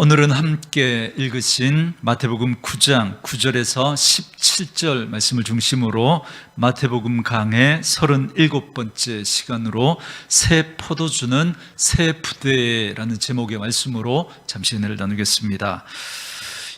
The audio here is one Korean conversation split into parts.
오늘은 함께 읽으신 마태복음 9장 9절에서 17절 말씀을 중심으로 마태복음 강의 37번째 시간으로 새 포도주는 새 부대라는 제목의 말씀으로 잠시 은혜를 나누겠습니다.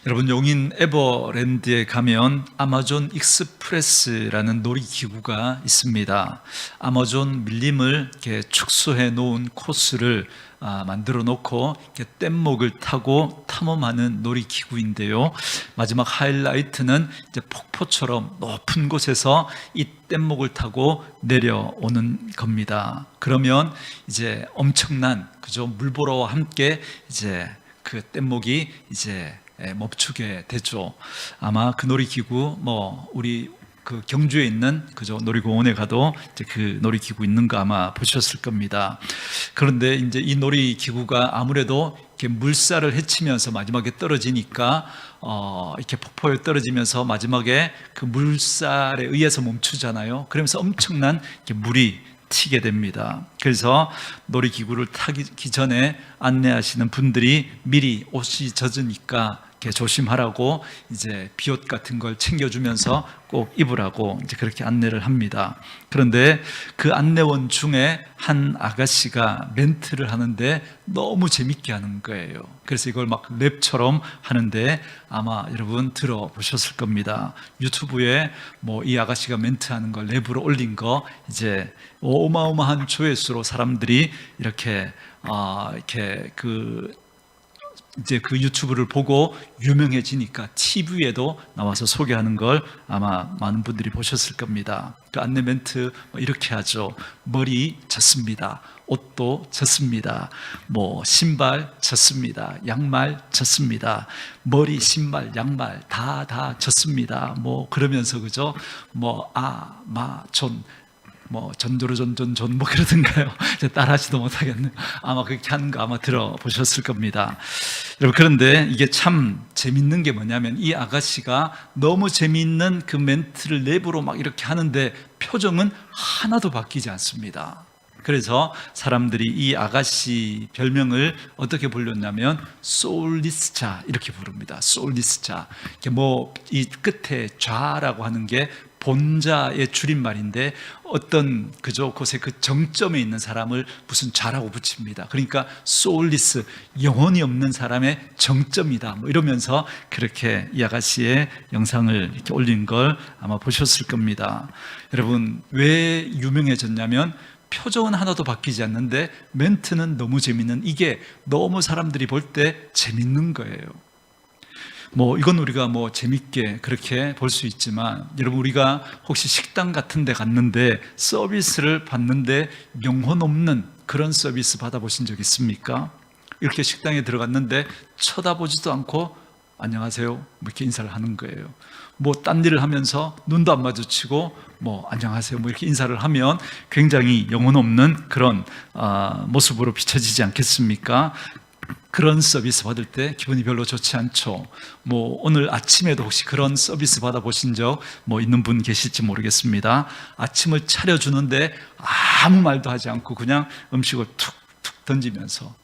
여러분, 용인 에버랜드에 가면 아마존 익스프레스라는 놀이기구가 있습니다. 아마존 밀림을 이렇게 축소해 놓은 코스를 만들어 놓고 이렇게 뗏목을 타고 탐험하는 놀이기구인데요. 마지막 하이라이트는 이제 폭포처럼 높은 곳에서 이 뗏목을 타고 내려오는 겁니다. 그러면 이제 엄청난 물보라와 함께 이제 그 뗏목이 이제 멈추게 되죠. 아마 그 놀이기구 우리 그 경주에 있는 놀이공원에 가도 이제 그 놀이기구 있는 거 아마 보셨을 겁니다. 그런데 이제 이 놀이기구가 아무래도 이렇게 물살을 헤치면서 마지막에 떨어지니까 이렇게 폭포에 떨어지면서 마지막에 그 물살에 의해서 멈추잖아요. 그러면서 엄청난 이렇게 물이 튀게 됩니다. 그래서 놀이기구를 타기 전에 안내하시는 분들이 미리 옷이 젖으니까 이렇게 조심하라고 이제 비옷 같은 걸 챙겨주면서 꼭 입으라고 이제 그렇게 안내를 합니다. 그런데 그 안내원 중에 한 아가씨가 멘트를 하는데 너무 재밌게 하는 거예요. 그래서 이걸 막 랩처럼 하는데 아마 여러분 들어보셨을 겁니다. 유튜브에 이 아가씨가 멘트하는 걸 랩으로 올린 거 이제 어마어마한 조회수로 사람들이 이렇게 이제 그 유튜브를 보고 유명해지니까 TV에도 나와서 소개하는 걸 아마 많은 분들이 보셨을 겁니다. 그 안내 멘트 이렇게 하죠. 머리 젖습니다. 옷도 젖습니다. 신발 젖습니다. 양말 젖습니다. 머리, 신발, 양말 다 젖습니다. 그러면서 전조로전전전 그러던가요? 따라하지도 못하겠네요. 아마 그렇게 하는 거 아마 들어보셨을 겁니다. 여러분, 그런데 이게 참 재밌는 게 뭐냐면 이 아가씨가 너무 재밌는 그 멘트를 랩으로 막 이렇게 하는데 표정은 하나도 바뀌지 않습니다. 그래서 사람들이 이 아가씨 별명을 어떻게 불렀냐면 소울리스자 이렇게 부릅니다. 소울리스자. 이 끝에 좌라고 하는 게 본자의 줄임말인데 어떤 곳에 그 정점에 있는 사람을 무슨 좌라고 붙입니다. 그러니까 소울리스, 영혼이 없는 사람의 정점이다 이러면서 그렇게 이 아가씨의 영상을 이렇게 올린 걸 아마 보셨을 겁니다. 여러분, 왜 유명해졌냐면 표정은 하나도 바뀌지 않는데 멘트는 너무 재밌는, 이게 너무 사람들이 볼 때 재밌는 거예요. 이건 우리가 재밌게 그렇게 볼 수 있지만, 여러분, 우리가 혹시 식당 같은 데 갔는데 서비스를 받는데 영혼 없는 그런 서비스 받아보신 적 있습니까? 이렇게 식당에 들어갔는데 쳐다보지도 않고 안녕하세요 이렇게 인사를 하는 거예요. 딴 일을 하면서 눈도 안 마주치고 안녕하세요 이렇게 인사를 하면 굉장히 영혼 없는 그런 모습으로 비춰지지 않겠습니까? 그런 서비스 받을 때 기분이 별로 좋지 않죠. 오늘 아침에도 혹시 그런 서비스 받아보신 적 있는 분 계실지 모르겠습니다. 아침을 차려주는데 아무 말도 하지 않고 그냥 음식을 툭툭 던지면서,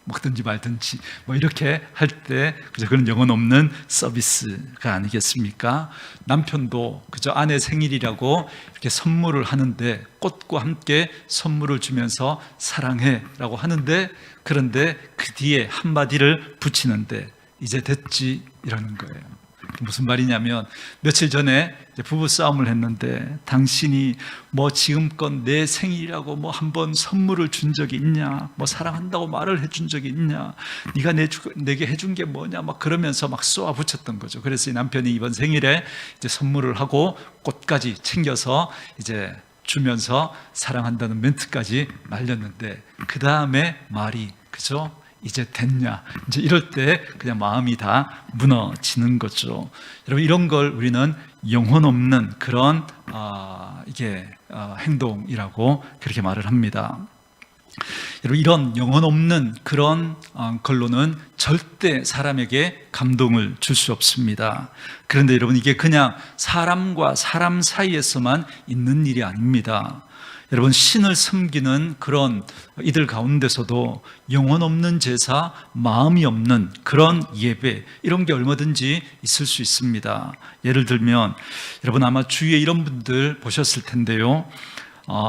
먹든지 말든지 이렇게 할 때 그런 영혼 없는 서비스가 아니겠습니까? 남편도 아내 생일이라고 이렇게 선물을 하는데 꽃과 함께 선물을 주면서 사랑해 라고 하는데, 그런데 그 뒤에 한마디를 붙이는데 이제 됐지 이러는 거예요. 무슨 말이냐면 며칠 전에 부부 싸움을 했는데 당신이 지금껏 내 생일이라고 한번 선물을 준 적이 있냐, 사랑한다고 말을 해준 적이 있냐, 네가 내게 해준 게 뭐냐 그러면서 쏘아 붙였던 거죠. 그래서 이 남편이 이번 생일에 이제 선물을 하고 꽃까지 챙겨서 이제 주면서 사랑한다는 멘트까지 날렸는데 그 다음에 말이 이제 됐냐, 이제 이럴 때 그냥 마음이 다 무너지는 거죠. 여러분, 이런 걸 우리는 영혼 없는 그런 행동이라고 그렇게 말을 합니다. 여러분, 이런 영혼 없는 그런 걸로는 절대 사람에게 감동을 줄 수 없습니다. 그런데 여러분, 이게 그냥 사람과 사람 사이에서만 있는 일이 아닙니다. 여러분, 신을 섬기는 그런 이들 가운데서도 영혼 없는 제사, 마음이 없는 그런 예배, 이런 게 얼마든지 있을 수 있습니다. 예를 들면 여러분 아마 주위에 이런 분들 보셨을 텐데요.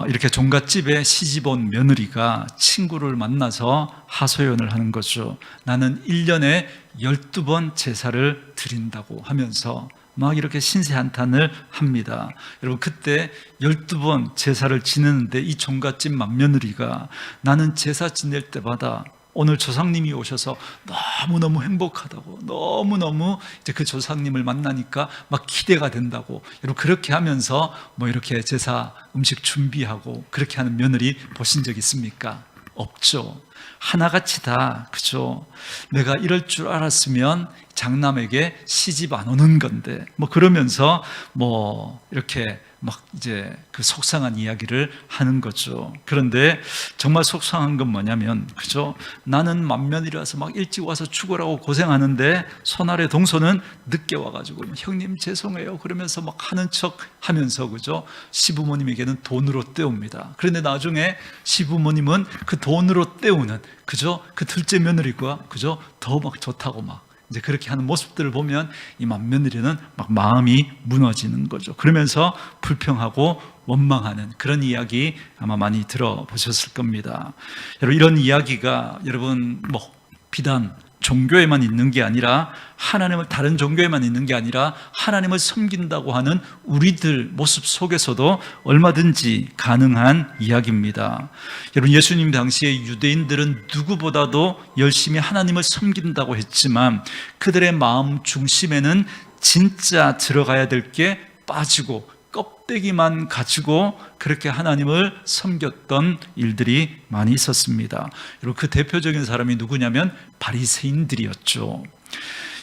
이렇게 종갓집에 시집온 며느리가 친구를 만나서 하소연을 하는 거죠. 나는 1년에 12번 제사를 드린다고 하면서 막 이렇게 신세한탄을 합니다. 여러분, 그때 12번 제사를 지내는데 이 종갓집 맏며느리가 나는 제사 지낼 때마다 오늘 조상님이 오셔서 너무너무 행복하다고, 너무너무 이제 그 조상님을 만나니까 막 기대가 된다고, 여러분 그렇게 하면서 뭐 이렇게 제사 음식 준비하고 그렇게 하는 며느리 보신 적 있습니까? 없죠. 하나같이 다, 그죠? 내가 이럴 줄 알았으면 장남에게 시집 안 오는 건데, 뭐 그러면서 뭐 이렇게 막 이제 그 속상한 이야기를 하는 거죠. 그런데 정말 속상한 건 뭐냐면, 그죠? 나는 맏며느리라서 막 일찍 와서 죽으라고 고생하는데 손아래 동서는 늦게 와가지고 형님 죄송해요 그러면서 막 하는 척 하면서, 그죠? 시부모님에게는 돈으로 때웁니다. 그런데 나중에 시부모님은 그 돈으로 때우는, 그죠? 그 둘째 며느리가, 그죠? 더 막 좋다고 막 이제 그렇게 하는 모습들을 보면 이 맏며느리는 막 마음이 무너지는 거죠. 그러면서 불평하고 원망하는 그런 이야기 아마 많이 들어보셨을 겁니다. 여러분, 이런 이야기가 여러분 뭐 비단 종교에만 있는 게 아니라, 하나님을 다른 종교에만 있는 게 아니라 하나님을 섬긴다고 하는 우리들 모습 속에서도 얼마든지 가능한 이야기입니다. 여러분, 예수님 당시에 유대인들은 누구보다도 열심히 하나님을 섬긴다고 했지만 그들의 마음 중심에는 진짜 들어가야 될 게 빠지고 껍데기만 가지고 그렇게 하나님을 섬겼던 일들이 많이 있었습니다. 여러분, 그 대표적인 사람이 누구냐면 바리새인들이었죠.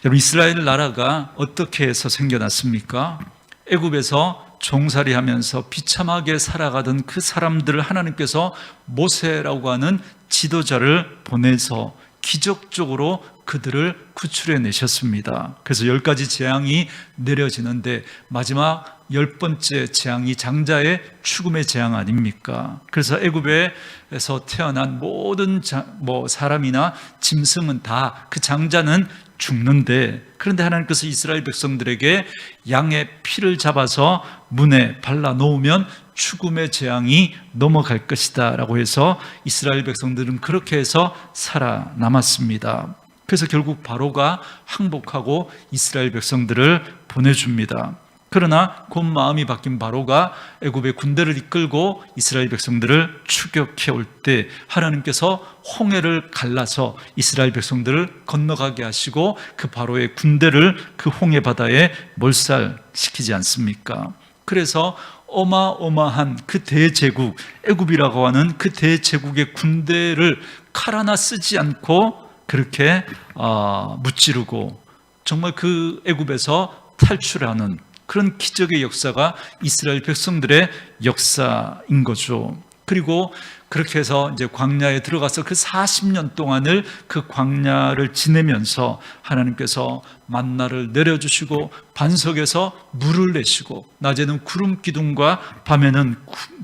여러분, 이스라엘 나라가 어떻게 해서 생겨났습니까? 애굽에서 종살이하면서 비참하게 살아가던 그 사람들을 하나님께서 모세라고 하는 지도자를 보내서 기적적으로 그들을 구출해 내셨습니다. 그래서 10가지 재앙이 내려지는데 마지막 10번째 재앙이 장자의 죽음의 재앙 아닙니까? 그래서 애굽에서 태어난 모든 사람이나 짐승은 다 그 장자는 죽는데, 그런데 하나님께서 이스라엘 백성들에게 양의 피를 잡아서 문에 발라 놓으면 죽음의 재앙이 넘어갈 것이다 라고 해서 이스라엘 백성들은 그렇게 해서 살아남았습니다. 그래서 결국 바로가 항복하고 이스라엘 백성들을 보내줍니다. 그러나 곧 마음이 바뀐 바로가 애굽의 군대를 이끌고 이스라엘 백성들을 추격해 올 때 하나님께서 홍해를 갈라서 이스라엘 백성들을 건너가게 하시고 그 바로의 군대를 그 홍해 바다에 몰살시키지 않습니까? 그래서 어마어마한 그 대제국, 애굽이라고 하는 그 대제국의 군대를 칼 하나 쓰지 않고 그렇게 무찌르고 정말 그 애굽에서 탈출하는 그런 기적의 역사가 이스라엘 백성들의 역사인 거죠. 그리고 그렇게 해서 이제 광야에 들어가서 그 40년 동안을 그 광야를 지내면서 하나님께서 만나를 내려주시고 반석에서 물을 내시고 낮에는 구름 기둥과 밤에는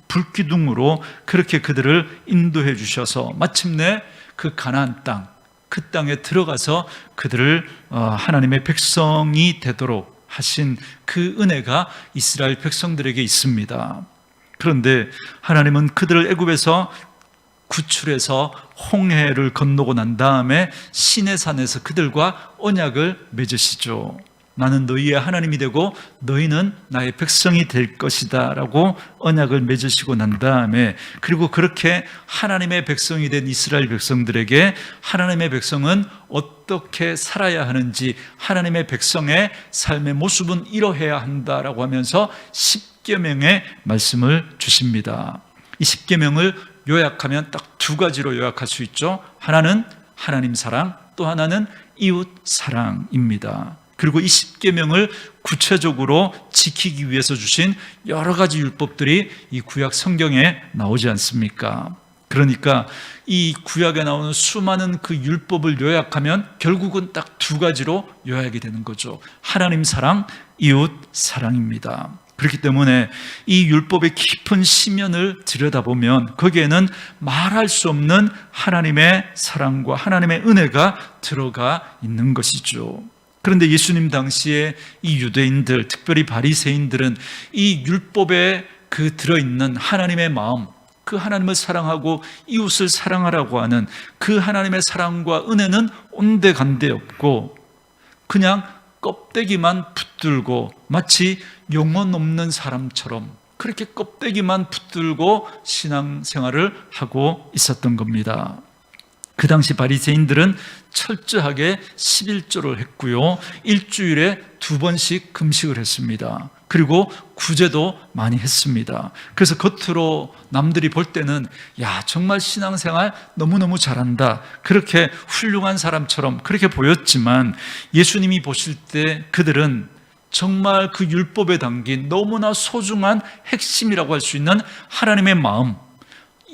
불 기둥으로 그렇게 그들을 인도해 주셔서 마침내 그 가나안 땅, 그 땅에 들어가서 그들을 하나님의 백성이 되도록 하신 그 은혜가 이스라엘 백성들에게 있습니다. 그런데 하나님은 그들을 애굽에서 구출해서 홍해를 건너고 난 다음에 시내산에서 그들과 언약을 맺으시죠. 나는 너희의 하나님이 되고 너희는 나의 백성이 될 것이다 라고 언약을 맺으시고 난 다음에, 그리고 그렇게 하나님의 백성이 된 이스라엘 백성들에게 하나님의 백성은 어떻게 살아야 하는지, 하나님의 백성의 삶의 모습은 이러해야 한다라고 하면서 10계명의 말씀을 주십니다. 이 10계명을 요약하면 딱 2가지로 요약할 수 있죠. 하나는 하나님 사랑, 또 하나는 이웃 사랑입니다. 그리고 이 10계명을 구체적으로 지키기 위해서 주신 여러 가지 율법들이 이 구약 성경에 나오지 않습니까? 그러니까 이 구약에 나오는 수많은 그 율법을 요약하면 결국은 딱 2가지로 요약이 되는 거죠. 하나님 사랑, 이웃 사랑입니다. 그렇기 때문에 이 율법의 깊은 심연을 들여다보면 거기에는 말할 수 없는 하나님의 사랑과 하나님의 은혜가 들어가 있는 것이죠. 그런데 예수님 당시에 이 유대인들, 특별히 바리새인들은 이 율법에 그 들어있는 하나님의 마음, 그 하나님을 사랑하고 이웃을 사랑하라고 하는 그 하나님의 사랑과 은혜는 온데간데 없고 그냥 껍데기만 붙들고 마치 영혼 없는 사람처럼 그렇게 껍데기만 붙들고 신앙생활을 하고 있었던 겁니다. 그 당시 바리새인들은 철저하게 11조를 했고요, 일주일에 2번씩 금식을 했습니다. 그리고 구제도 많이 했습니다. 그래서 겉으로 남들이 볼 때는 야, 정말 신앙생활 너무너무 잘한다, 그렇게 훌륭한 사람처럼 그렇게 보였지만 예수님이 보실 때 그들은 정말 그 율법에 담긴 너무나 소중한 핵심이라고 할 수 있는 하나님의 마음,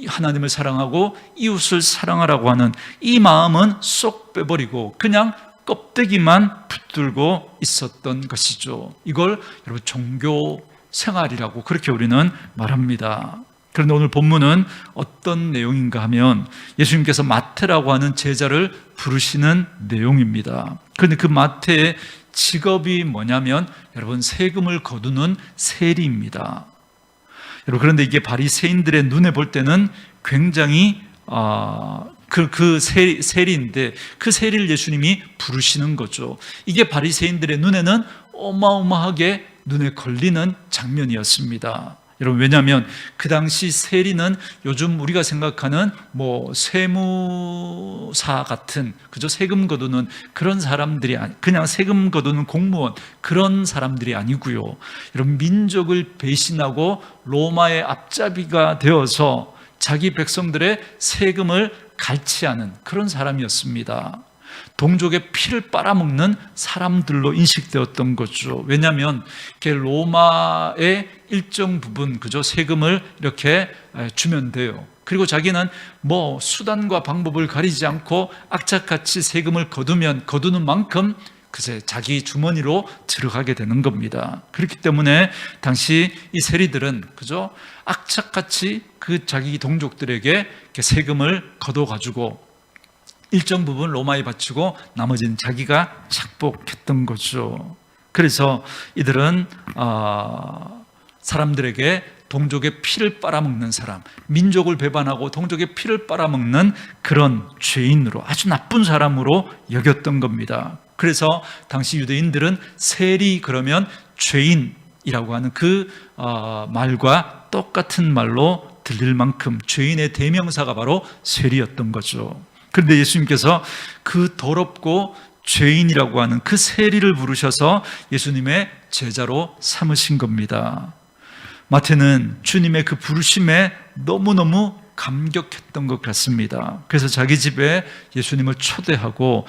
하나님을 사랑하고 이웃을 사랑하라고 하는 이 마음은 쏙 빼버리고 그냥 껍데기만 붙들고 있었던 것이죠. 이걸 여러분 종교 생활이라고 그렇게 우리는 말합니다. 그런데 오늘 본문은 어떤 내용인가 하면 예수님께서 마태라고 하는 제자를 부르시는 내용입니다. 그런데 그 마태의 직업이 뭐냐면 여러분 세금을 거두는 세리입니다. 여러분, 그런데 이게 바리새인들의 눈에 볼 때는 굉장히 그 세리인데 그 세리를 예수님이 부르시는 거죠. 이게 바리새인들의 눈에는 어마어마하게 눈에 걸리는 장면이었습니다. 여러분, 왜냐하면 그 당시 세리는 요즘 우리가 생각하는 세무사 같은, 그죠? 세금 거두는 그런 사람들이 그냥 세금 거두는 공무원 그런 사람들이 아니고요. 여러분, 민족을 배신하고 로마의 앞잡이가 되어서 자기 백성들의 세금을 갈취하는 그런 사람이었습니다. 동족의 피를 빨아먹는 사람들로 인식되었던 거죠. 왜냐하면 로마의 일정 부분, 그죠? 세금을 이렇게 주면 돼요. 그리고 자기는 수단과 방법을 가리지 않고 악착같이 세금을 거두는 만큼 그새 자기 주머니로 들어가게 되는 겁니다. 그렇기 때문에 당시 이 세리들은, 그죠? 악착같이 그 자기 동족들에게 세금을 거둬가지고 일정 부분 로마에 바치고 나머지는 자기가 착복했던 거죠. 그래서 이들은 사람들에게 동족의 피를 빨아먹는 사람, 민족을 배반하고 동족의 피를 빨아먹는 그런 죄인으로, 아주 나쁜 사람으로 여겼던 겁니다. 그래서 당시 유대인들은 세리 그러면 죄인이라고 하는 그 말과 똑같은 말로 들릴 만큼 죄인의 대명사가 바로 세리였던 거죠. 그런데 예수님께서 그 더럽고 죄인이라고 하는 그 세리를 부르셔서 예수님의 제자로 삼으신 겁니다. 마태는 주님의 그 부르심에 너무너무 감격했던 것 같습니다. 그래서 자기 집에 예수님을 초대하고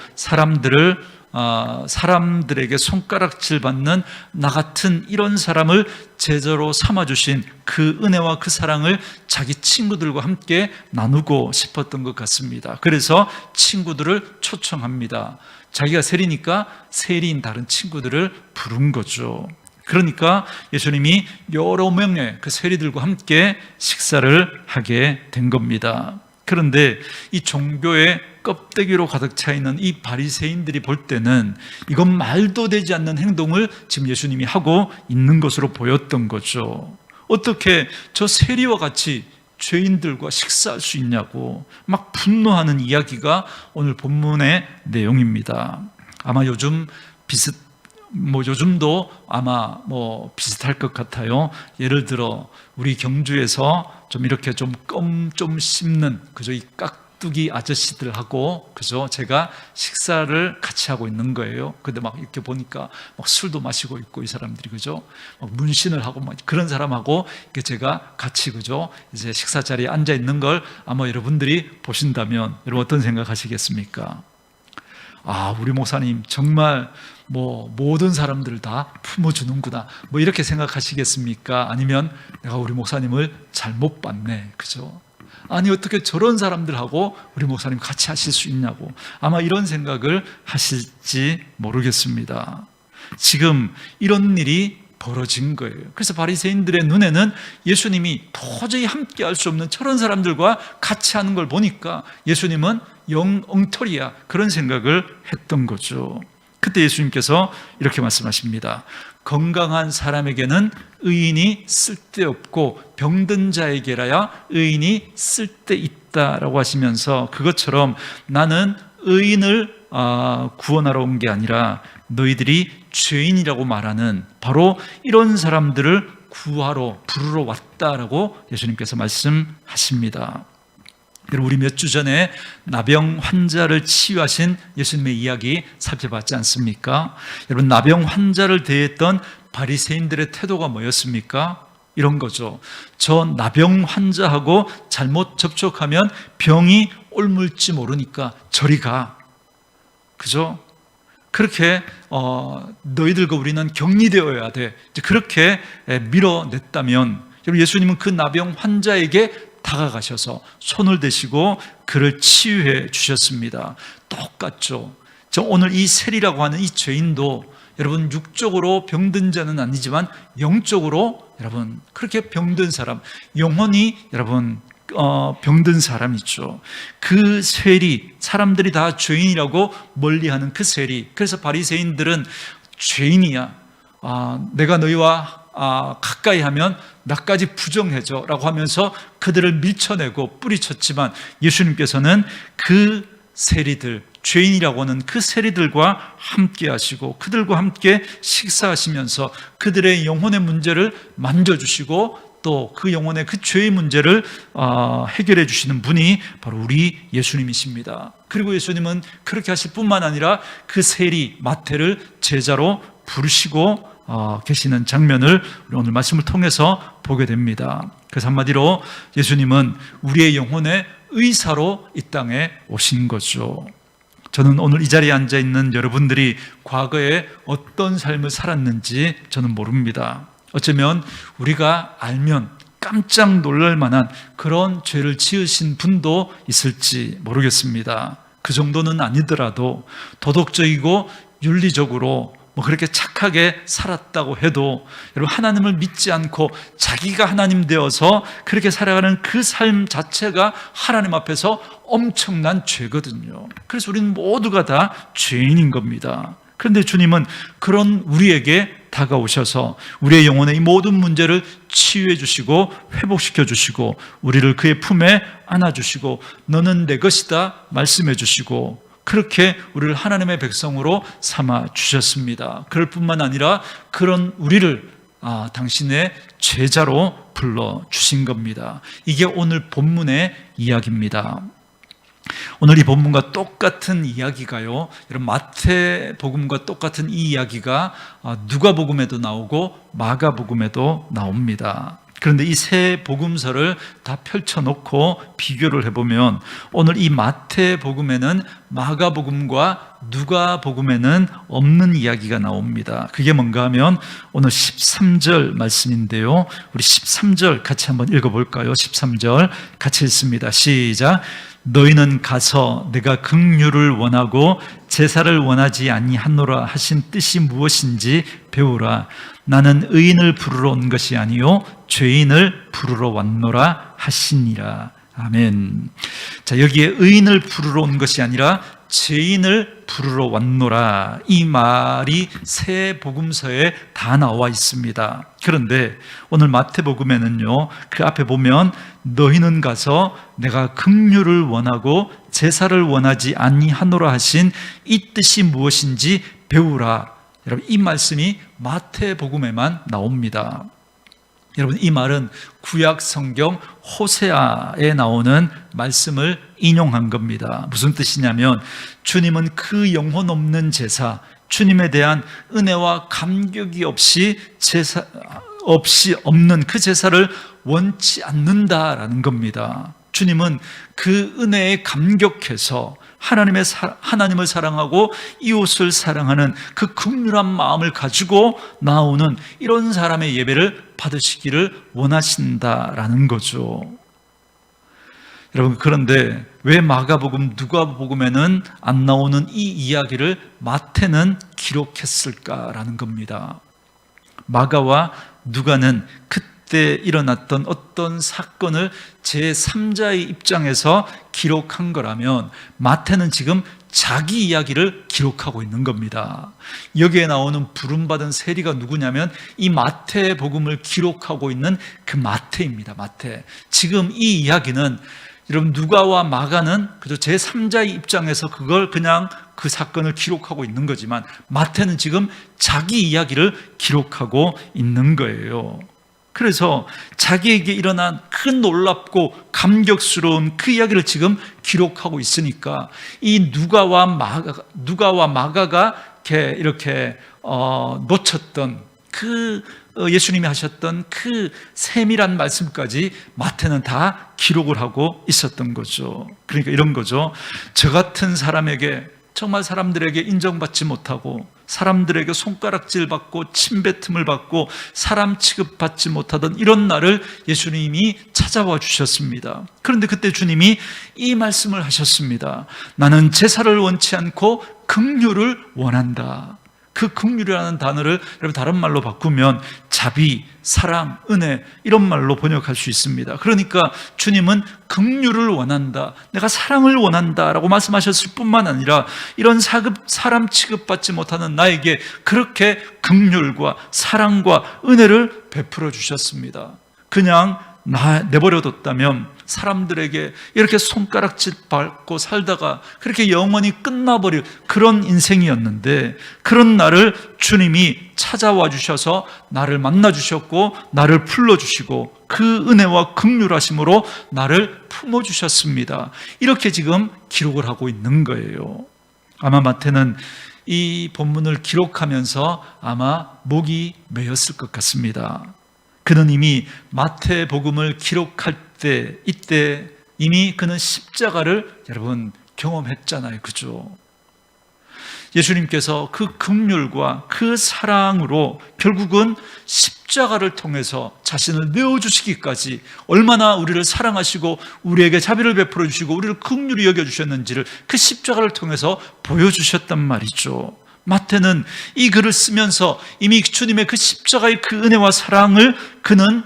사람들에게 손가락질 받는 나 같은 이런 사람을 제자로 삼아주신 그 은혜와 그 사랑을 자기 친구들과 함께 나누고 싶었던 것 같습니다. 그래서 친구들을 초청합니다. 자기가 세리니까 세리인 다른 친구들을 부른 거죠. 그러니까 예수님이 여러 명의 그 세리들과 함께 식사를 하게 된 겁니다. 그런데 이 종교의 껍데기로 가득 차 있는 이 바리새인들이 볼 때는 이건 말도 되지 않는 행동을 지금 예수님이 하고 있는 것으로 보였던 거죠. 어떻게 저 세리와 같이 죄인들과 식사할 수 있냐고 막 분노하는 이야기가 오늘 본문의 내용입니다. 아마 요즘도 아마 비슷할 것 같아요. 예를 들어 우리 경주에서 좀 이렇게 껌 좀 씹는, 그죠? 이 깍두기 아저씨들하고, 그죠? 제가 식사를 같이 하고 있는 거예요. 근데 막 이렇게 보니까 막 술도 마시고 있고 이 사람들이, 그죠? 막 문신을 하고 막 그런 사람하고 이렇게 제가 같이, 그죠? 이제 식사 자리에 앉아 있는 걸 아마 여러분들이 보신다면 여러분 어떤 생각 하시겠습니까? 우리 목사님 정말 모든 사람들을 다 품어주는구나, 이렇게 생각하시겠습니까? 아니면 내가 우리 목사님을 잘못 봤네, 그죠? 아니 어떻게 저런 사람들하고 우리 목사님 같이 하실 수 있냐고 아마 이런 생각을 하실지 모르겠습니다. 지금 이런 일이 벌어진 거예요. 그래서 바리새인들의 눈에는 예수님이 도저히 함께할 수 없는 저런 사람들과 같이 하는 걸 보니까 예수님은 영 엉터리야, 그런 생각을 했던 거죠. 그때 예수님께서 이렇게 말씀하십니다. 건강한 사람에게는 의인이 쓸데없고 병든 자에게라야 의인이 쓸데있다라고 하시면서, 그것처럼 나는 의인을 구원하러 온 게 아니라 너희들이 죄인이라고 말하는 바로 이런 사람들을 구하러 부르러 왔다라고 예수님께서 말씀하십니다. 우리 몇 주 전에 나병 환자를 치유하신 예수님의 이야기 살펴봤지 않습니까? 여러분, 나병 환자를 대했던 바리새인들의 태도가 뭐였습니까? 이런 거죠. 저 나병 환자하고 잘못 접촉하면 병이 옮을지 모르니까 저리 가. 그죠? 그렇게 너희들과 우리는 격리되어야 돼, 그렇게 밀어냈다면, 예수님은 그 나병 환자에게 다가가셔서 손을 대시고 그를 치유해 주셨습니다. 똑같죠. 오늘 이 세리라고 하는 이 죄인도 여러분 육적으로 병든 자는 아니지만 영적으로 여러분 그렇게 병든 사람, 영혼이 여러분 병든 사람이죠. 그 세리, 사람들이 다 죄인이라고 멀리하는 그 세리. 그래서 바리새인들은 죄인이야, 내가 너희와 가까이 하면 나까지 부정해줘 라고 하면서 그들을 밀쳐내고 뿌리쳤지만, 예수님께서는 그 세리들, 죄인이라고 하는 그 세리들과 함께 하시고 그들과 함께 식사하시면서 그들의 영혼의 문제를 만져주시고 또 그 영혼의 그 죄의 문제를 해결해 주시는 분이 바로 우리 예수님이십니다. 그리고 예수님은 그렇게 하실 뿐만 아니라 그 세리 마태를 제자로 부르시고 계시는 장면을 우리 오늘 말씀을 통해서 보게 됩니다. 그래서 한마디로 예수님은 우리의 영혼의 의사로 이 땅에 오신 거죠. 저는 오늘 이 자리에 앉아 있는 여러분들이 과거에 어떤 삶을 살았는지 저는 모릅니다. 어쩌면 우리가 알면 깜짝 놀랄 만한 그런 죄를 지으신 분도 있을지 모르겠습니다. 그 정도는 아니더라도 도덕적이고 윤리적으로 그렇게 착하게 살았다고 해도 여러분, 하나님을 믿지 않고 자기가 하나님 되어서 그렇게 살아가는 그 삶 자체가 하나님 앞에서 엄청난 죄거든요. 그래서 우리는 모두가 다 죄인인 겁니다. 그런데 주님은 그런 우리에게 다가오셔서 우리의 영혼의 이 모든 문제를 치유해 주시고 회복시켜 주시고 우리를 그의 품에 안아주시고 너는 내 것이다 말씀해 주시고 그렇게 우리를 하나님의 백성으로 삼아 주셨습니다. 그럴 뿐만 아니라 그런 우리를 당신의 제자로 불러주신 겁니다. 이게 오늘 본문의 이야기입니다. 오늘 이 본문과 똑같은 이야기가요, 여러분 마태복음과 똑같은 이 이야기가 누가복음에도 나오고 마가복음에도 나옵니다. 그런데 이 세 복음서를 다 펼쳐놓고 비교를 해보면 오늘 이 마태복음에는 마가복음과 누가복음에는 없는 이야기가 나옵니다. 그게 뭔가 하면 오늘 13절 말씀인데요, 우리 13절 같이 한번 읽어볼까요? 13절 같이 읽습니다. 시작. 너희는 가서 내가 긍휼을 원하고 제사를 원하지 아니하노라 하신 뜻이 무엇인지 배우라. 나는 의인을 부르러 온 것이 아니요 죄인을 부르러 왔노라 하시니라. 아멘. 자, 여기에 의인을 부르러 온 것이 아니라 죄인을 부르러 왔노라, 이 말이 세 복음서에 다 나와 있습니다. 그런데 오늘 마태복음에는요, 그 앞에 보면 너희는 가서 내가 긍휼을 원하고 제사를 원하지 아니하노라 하신 이 뜻이 무엇인지 배우라. 여러분, 이 말씀이 마태복음에만 나옵니다. 여러분, 이 말은 구약 성경 호세아에 나오는 말씀을 인용한 겁니다. 무슨 뜻이냐면 주님은 그 영혼 없는 제사, 주님에 대한 은혜와 감격이 없이 없는 그 제사를 원치 않는다라는 겁니다. 주님은 그 은혜에 감격해서 하나님을 사랑하고 이웃을 사랑하는 그 긍휼한 마음을 가지고 나오는 이런 사람의 예배를 받으시기를 원하신다라는 거죠. 여러분, 그런데 왜 마가복음, 누가복음에는 안 나오는 이 이야기를 마태는 기록했을까라는 겁니다. 마가와 누가는 그때 일어났던 어떤 사건을 제3자의 입장에서 기록한 거라면 마태는 지금 자기 이야기를 기록하고 있는 겁니다. 여기에 나오는 부름받은 세리가 누구냐면 이 마태복음을 기록하고 있는 그 마태입니다. 마태. 지금 이 이야기는 여러분 누가와 마가는 그저 제3자의 입장에서 그걸 그냥 그 사건을 기록하고 있는 거지만 마태는 지금 자기 이야기를 기록하고 있는 거예요. 그래서 자기에게 일어난 큰 놀랍고 감격스러운 그 이야기를 지금 기록하고 있으니까 이 누가와 마가가 이렇게 놓쳤던 그 예수님이 하셨던 그 세밀한 말씀까지 마태는 다 기록을 하고 있었던 거죠. 그러니까 이런 거죠. 저 같은 사람에게 정말 사람들에게 인정받지 못하고 사람들에게 손가락질 받고 침뱉음을 받고 사람 취급받지 못하던 이런 나를 예수님이 찾아와 주셨습니다. 그런데 그때 주님이 이 말씀을 하셨습니다. 나는 제사를 원치 않고 긍휼을 원한다. 그 긍휼이라는 단어를 여러분 다른 말로 바꾸면 자비, 사랑, 은혜 이런 말로 번역할 수 있습니다. 그러니까 주님은 긍휼을 원한다, 내가 사랑을 원한다라고 말씀하셨을 뿐만 아니라 이런 사람 취급받지 못하는 나에게 그렇게 긍휼과 사랑과 은혜를 베풀어 주셨습니다. 그냥 내버려뒀다면 사람들에게 이렇게 손가락질 받고 살다가 그렇게 영원히 끝나버릴 그런 인생이었는데 그런 나를 주님이 찾아와 주셔서 나를 만나 주셨고 나를 불러주시고 그 은혜와 긍휼하심으로 나를 품어주셨습니다. 이렇게 지금 기록을 하고 있는 거예요. 아마 마태는 이 본문을 기록하면서 아마 목이 메였을 것 같습니다. 그는 이미 마태복음을 기록할 때 이때 이미 그는 십자가를 여러분 경험했잖아요. 그죠? 예수님께서 그 긍휼과 그 사랑으로 결국은 십자가를 통해서 자신을 내어주시기까지 얼마나 우리를 사랑하시고 우리에게 자비를 베풀어 주시고 우리를 긍휼히 여겨주셨는지를 그 십자가를 통해서 보여주셨단 말이죠. 마태는 이 글을 쓰면서 이미 주님의 그 십자가의 그 은혜와 사랑을 그는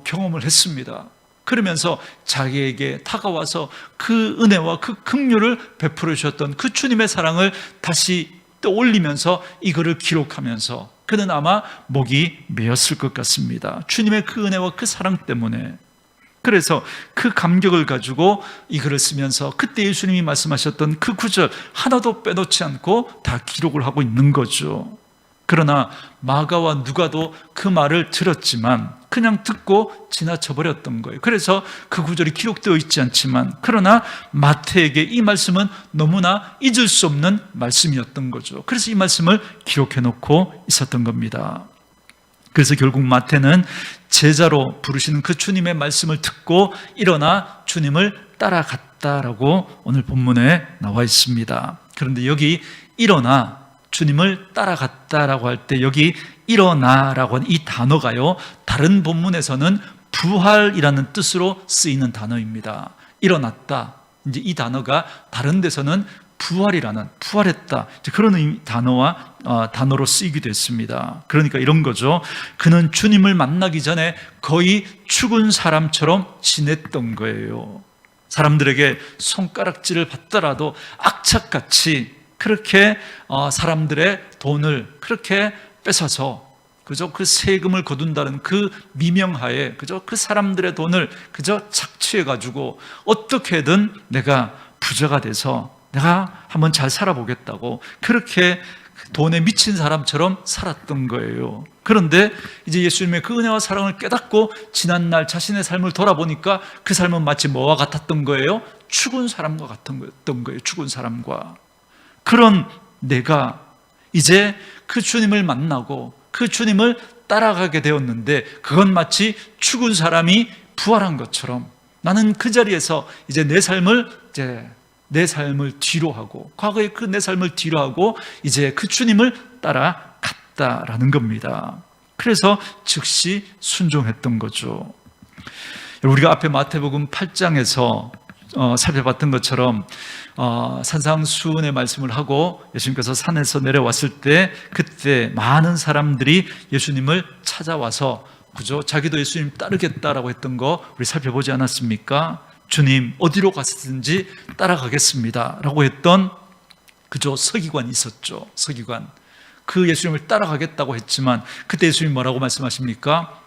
경험을 했습니다. 그러면서 자기에게 다가와서 그 은혜와 그 긍휼을 베풀어 주셨던 그 주님의 사랑을 다시 떠올리면서 이 글을 기록하면서 그는 아마 목이 메었을 것 같습니다. 주님의 그 은혜와 그 사랑 때문에. 그래서 그 감격을 가지고 이 글을 쓰면서 그때 예수님이 말씀하셨던 그 구절 하나도 빼놓지 않고 다 기록을 하고 있는 거죠. 그러나 마가와 누가도 그 말을 들었지만 그냥 듣고 지나쳐 버렸던 거예요. 그래서 그 구절이 기록되어 있지 않지만 그러나 마태에게 이 말씀은 너무나 잊을 수 없는 말씀이었던 거죠. 그래서 이 말씀을 기록해 놓고 있었던 겁니다. 그래서 결국 마태는 제자로 부르시는 그 주님의 말씀을 듣고 일어나 주님을 따라갔다라고 오늘 본문에 나와 있습니다. 그런데 여기 일어나 주님을 따라갔다라고 할 때 여기 일어나라고 하는 이 단어가요, 다른 본문에서는 부활이라는 뜻으로 쓰이는 단어입니다. 일어났다. 이제 이 단어가 다른 데서는 부활했다. 그런 단어로 쓰이기도 했습니다. 그러니까 이런 거죠. 그는 주님을 만나기 전에 거의 죽은 사람처럼 지냈던 거예요. 사람들에게 손가락질을 받더라도 악착같이 그렇게 사람들의 돈을 그렇게 뺏어서 그저 그 세금을 거둔다는 그 미명하에 그저 그 사람들의 돈을 그저 착취해가지고 어떻게든 내가 부자가 돼서 내가 한번 잘 살아보겠다고 그렇게 돈에 미친 사람처럼 살았던 거예요. 그런데 이제 예수님의 그 은혜와 사랑을 깨닫고 지난날 자신의 삶을 돌아보니까 그 삶은 마치 뭐와 같았던 거예요? 죽은 사람과 같았던 거예요. 죽은 사람과. 그런 내가 이제 그 주님을 만나고 그 주님을 따라가게 되었는데 그건 마치 죽은 사람이 부활한 것처럼 나는 그 자리에서 이제 내 삶을 뒤로 하고 과거의 그 내 삶을 뒤로 하고 이제 그 주님을 따라갔다라는 겁니다. 그래서 즉시 순종했던 거죠. 우리가 앞에 마태복음 8장에서 살펴봤던 것처럼 산상수훈의 말씀을 하고 예수님께서 산에서 내려왔을 때 그때 많은 사람들이 예수님을 찾아와서 그죠? 자기도 예수님 따르겠다라고 했던 거 우리 살펴보지 않았습니까? 주님 어디로 갔든지 따라가겠습니다 라고 했던 그죠? 서기관이 있었죠. 서기관. 그 예수님을 따라가겠다고 했지만 그때 예수님이 뭐라고 말씀하십니까?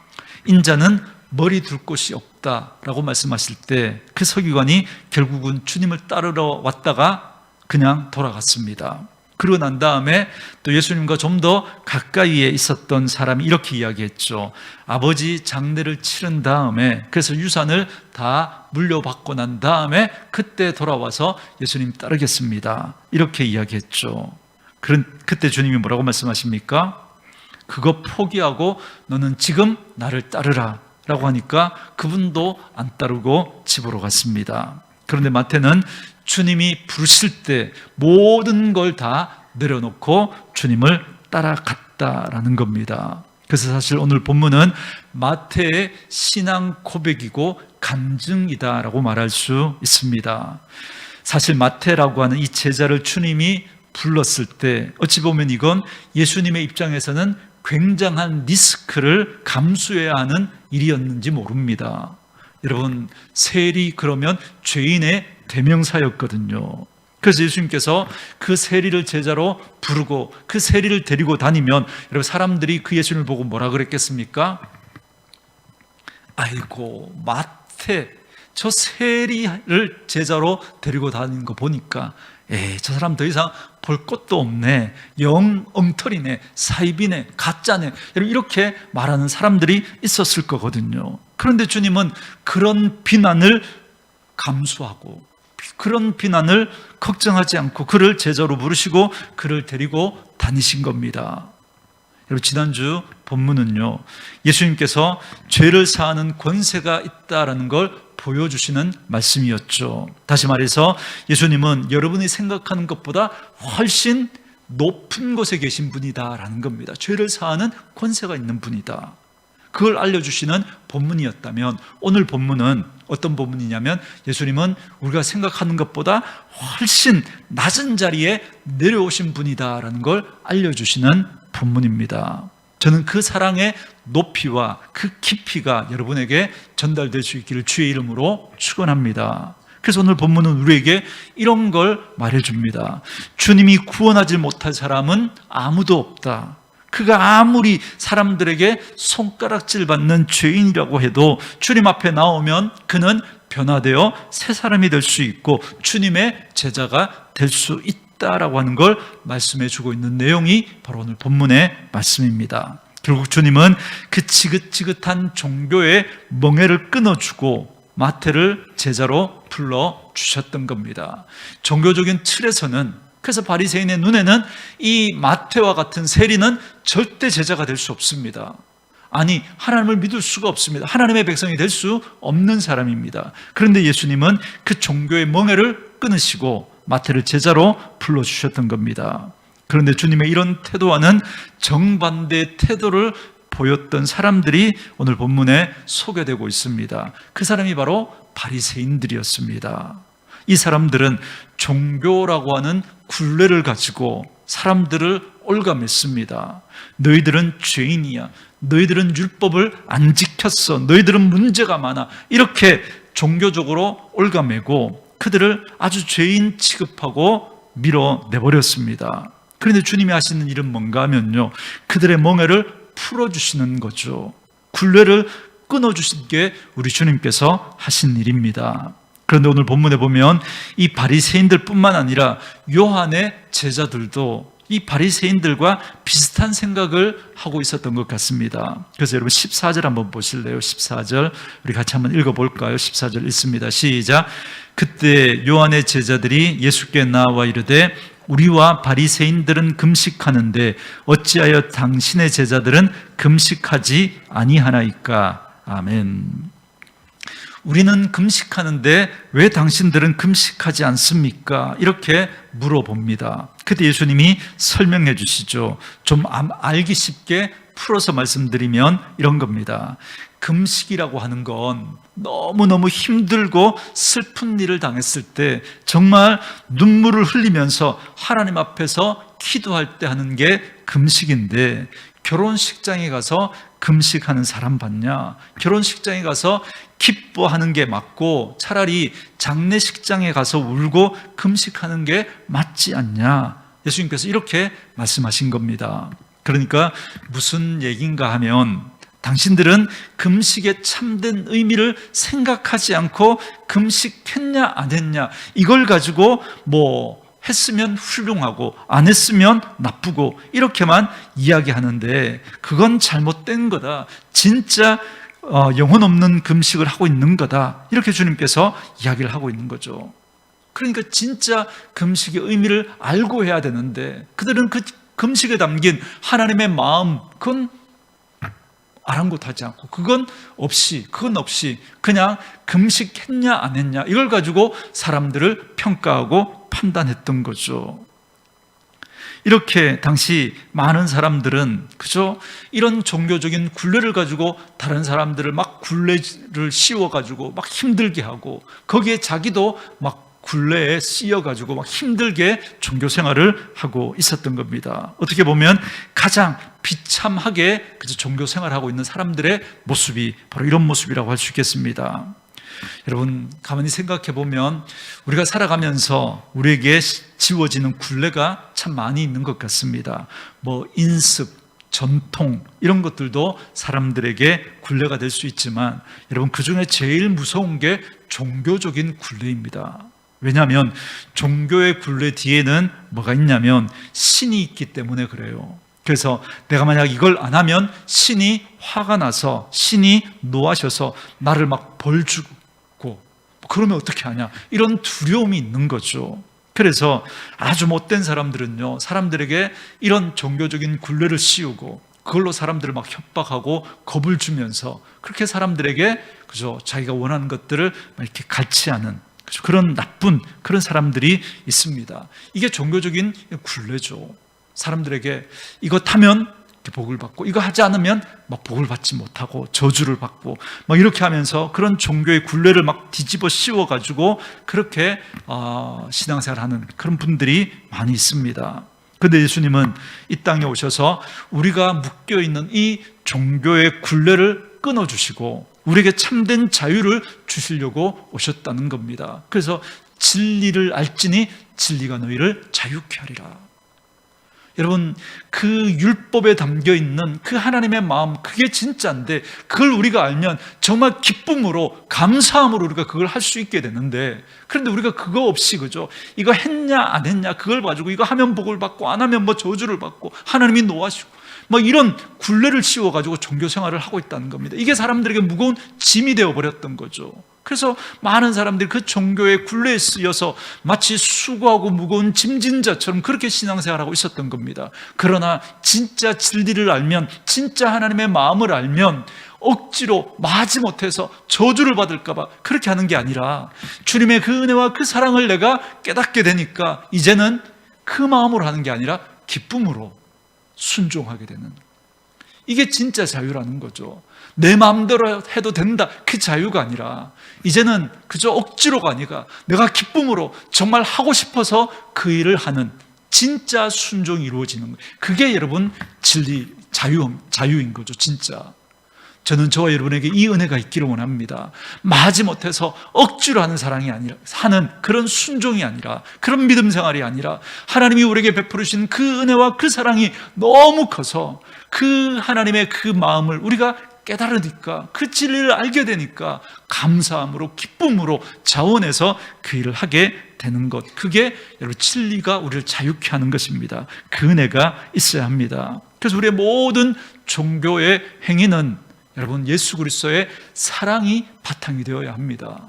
인자는 머리 둘 곳이 없다라고 말씀하실 때 그 서기관이 결국은 주님을 따르러 왔다가 그냥 돌아갔습니다. 그러고 난 다음에 또 예수님과 좀 더 가까이에 있었던 사람이 이렇게 이야기했죠. 아버지 장례를 치른 다음에 그래서 유산을 다 물려받고 난 다음에 그때 돌아와서 예수님 따르겠습니다. 이렇게 이야기했죠. 그때 주님이 뭐라고 말씀하십니까? 그거 포기하고 너는 지금 나를 따르라 라고 하니까 그분도 안 따르고 집으로 갔습니다. 그런데 마태는 주님이 부르실 때 모든 걸 다 내려놓고 주님을 따라갔다라는 겁니다. 그래서 사실 오늘 본문은 마태의 신앙 고백이고 간증이다라고 말할 수 있습니다. 사실 마태라고 하는 이 제자를 주님이 불렀을 때 어찌 보면 이건 예수님의 입장에서는 굉장한 리스크를 감수해야 하는 일이었는지 모릅니다. 여러분, 세리 그러면 죄인의 대명사였거든요. 그래서 예수님께서 그 세리를 제자로 부르고 그 세리를 데리고 다니면 여러분 사람들이 그 예수님을 보고 뭐라 그랬겠습니까? 아이고 마태 저 세리를 제자로 데리고 다니는 거 보니까 저 사람 더 이상 볼 것도 없네, 영 엉터리네, 사이비네, 가짜네, 이렇게 말하는 사람들이 있었을 거거든요. 그런데 주님은 그런 비난을 감수하고 그런 비난을 걱정하지 않고 그를 제자로 부르시고 그를 데리고 다니신 겁니다. 여러분, 지난주 본문은요, 예수님께서 죄를 사하는 권세가 있다라는 걸 보여주시는 말씀이었죠. 다시 말해서 예수님은 여러분이 생각하는 것보다 훨씬 높은 곳에 계신 분이다라는 겁니다. 죄를 사하는 권세가 있는 분이다. 그걸 알려주시는 본문이었다면 오늘 본문은 어떤 본문이냐면 예수님은 우리가 생각하는 것보다 훨씬 낮은 자리에 내려오신 분이다라는 걸 알려주시는 본문입니다. 저는 그 사랑의 높이와 그 깊이가 여러분에게 전달될 수 있기를 주의 이름으로 축원합니다. 그래서 오늘 본문은 우리에게 이런 걸 말해줍니다. 주님이 구원하지 못할 사람은 아무도 없다. 그가 아무리 사람들에게 손가락질 받는 죄인이라고 해도 주님 앞에 나오면 그는 변화되어 새 사람이 될 수 있고 주님의 제자가 될 수 있다라고 하는 걸 말씀해 주고 있는 내용이 바로 오늘 본문의 말씀입니다. 결국 주님은 그 지긋지긋한 종교의 멍에를 끊어주고 마태를 제자로 불러주셨던 겁니다. 종교적인 틀에서는, 그래서 바리새인의 눈에는 이 마태와 같은 세리는 절대 제자가 될 수 없습니다. 아니, 하나님을 믿을 수가 없습니다. 하나님의 백성이 될 수 없는 사람입니다. 그런데 예수님은 그 종교의 멍에를 끊으시고 마태를 제자로 불러주셨던 겁니다. 그런데 주님의 이런 태도와는 정반대의 태도를 보였던 사람들이 오늘 본문에 소개되고 있습니다. 그 사람이 바로 바리새인들이었습니다. 이 사람들은 종교라고 하는 굴레를 가지고 사람들을 올가맸습니다. 너희들은 죄인이야, 너희들은 율법을 안 지켰어, 너희들은 문제가 많아, 이렇게 종교적으로 올가매고 그들을 아주 죄인 취급하고 밀어내버렸습니다. 그런데 주님이 하시는 일은 뭔가 하면요, 그들의 멍에를 풀어주시는 거죠. 굴레를 끊어주신 게 우리 주님께서 하신 일입니다. 그런데 오늘 본문에 보면 이 바리새인들 뿐만 아니라 요한의 제자들도 이 바리새인들과 비슷한 생각을 하고 있었던 것 같습니다. 그래서 여러분 14절 한번 보실래요? 14절 우리 같이 한번 읽어볼까요? 14절 읽습니다. 시작. 그때 요한의 제자들이 예수께 나와 이르되 우리와 바리새인들은 금식하는데 어찌하여 당신의 제자들은 금식하지 아니하나이까? 아멘. 우리는 금식하는데 왜 당신들은 금식하지 않습니까? 이렇게 물어봅니다. 그때 예수님이 설명해 주시죠. 좀 알기 쉽게 풀어서 말씀드리면 이런 겁니다. 금식이라고 하는 건 너무너무 힘들고 슬픈 일을 당했을 때 정말 눈물을 흘리면서 하나님 앞에서 기도할 때 하는 게 금식인데, 결혼식장에 가서 금식하는 사람 봤냐? 결혼식장에 가서 기뻐하는 게 맞고 차라리 장례식장에 가서 울고 금식하는 게 맞지 않냐? 예수님께서 이렇게 말씀하신 겁니다. 그러니까 무슨 얘기인가 하면, 당신들은 금식의 참된 의미를 생각하지 않고 금식했냐 안 했냐 이걸 가지고 했으면 훌륭하고 안 했으면 나쁘고 이렇게만 이야기하는데, 그건 잘못된 거다. 진짜 영혼 없는 금식을 하고 있는 거다. 이렇게 주님께서 이야기를 하고 있는 거죠. 그러니까 진짜 금식의 의미를 알고 해야 되는데, 그들은 그 금식에 담긴 하나님의 마음, 그건 아랑곳하지 않고 그건 없이 그냥 금식했냐 안 했냐 이걸 가지고 사람들을 평가하고 판단했던 거죠. 이렇게 당시 많은 사람들은 그저 이런 종교적인 굴레를 가지고 다른 사람들을 막 굴레를 씌워가지고 막 힘들게 하고, 거기에 자기도 막 굴레에 씌여가지고 막 힘들게 종교 생활을 하고 있었던 겁니다. 어떻게 보면 가장 비참하게 종교 생활을 하고 있는 사람들의 모습이 바로 이런 모습이라고 할 수 있겠습니다. 여러분, 가만히 생각해 보면 우리가 살아가면서 우리에게 지워지는 굴레가 참 많이 있는 것 같습니다. 인습, 전통 이런 것들도 사람들에게 굴레가 될 수 있지만, 여러분, 그 중에 제일 무서운 게 종교적인 굴레입니다. 왜냐하면 종교의 굴레 뒤에는 뭐가 있냐면 신이 있기 때문에 그래요. 그래서 내가 만약 이걸 안 하면 신이 화가 나서, 신이 노하셔서 나를 막 벌 주고, 그러면 어떻게 하냐, 이런 두려움이 있는 거죠. 그래서 아주 못된 사람들은요, 사람들에게 이런 종교적인 굴레를 씌우고 그걸로 사람들을 막 협박하고 겁을 주면서 그렇게 사람들에게 그저 자기가 원하는 것들을 막 이렇게 갈취하는 그런 나쁜 그런 사람들이 있습니다. 이게 종교적인 굴레죠. 사람들에게 이거 타면 복을 받고, 이거 하지 않으면 막 복을 받지 못하고 저주를 받고 막 이렇게 하면서 그런 종교의 굴레를 막 뒤집어 씌워가지고 그렇게 신앙생활하는 그런 분들이 많이 있습니다. 그런데 예수님은 이 땅에 오셔서 우리가 묶여있는 이 종교의 굴레를 끊어주시고 우리에게 참된 자유를 주시려고 오셨다는 겁니다. 그래서 진리를 알지니 진리가 너희를 자유케 하리라. 여러분, 그 율법에 담겨있는 그 하나님의 마음, 그게 진짜인데 그걸 우리가 알면 정말 기쁨으로 감사함으로 우리가 그걸 할 수 있게 되는데, 그런데 우리가 그거 없이 그죠, 이거 했냐 안 했냐 그걸 가지고 이거 하면 복을 받고 안 하면 저주를 받고 하나님이 노하시고 이런 굴레를 씌워가지고 종교생활을 하고 있다는 겁니다. 이게 사람들에게 무거운 짐이 되어버렸던 거죠. 그래서 많은 사람들이 그 종교의 굴레에 쓰여서 마치 수고하고 무거운 짐진 자처럼 그렇게 신앙생활하고 있었던 겁니다. 그러나 진짜 진리를 알면, 진짜 하나님의 마음을 알면 억지로 마지못해서 저주를 받을까 봐 그렇게 하는 게 아니라, 주님의 그 은혜와 그 사랑을 내가 깨닫게 되니까 이제는 그 마음으로 하는 게 아니라 기쁨으로 순종하게 되는, 이게 진짜 자유라는 거죠. 내 마음대로 해도 된다, 그 자유가 아니라 이제는 그저 억지로가 아니라 내가 기쁨으로 정말 하고 싶어서 그 일을 하는 진짜 순종이 이루어지는 거예요. 그게 여러분 진리, 자유인 거죠. 진짜 저는 저와 여러분에게 이 은혜가 있기를 원합니다. 마지못해서 억지로 하는 사랑이 아니라, 하는 그런 순종이 아니라, 그런 믿음 생활이 아니라, 하나님이 우리에게 베풀으신 그 은혜와 그 사랑이 너무 커서 그 하나님의 그 마음을 우리가 깨달으니까, 그 진리를 알게 되니까 감사함으로 기쁨으로 자원해서 그 일을 하게 되는 것, 그게 여러분 진리가 우리를 자유케 하는 것입니다. 그 은혜가 있어야 합니다. 그래서 우리의 모든 종교의 행위는 여러분 예수 그리스도의 사랑이 바탕이 되어야 합니다.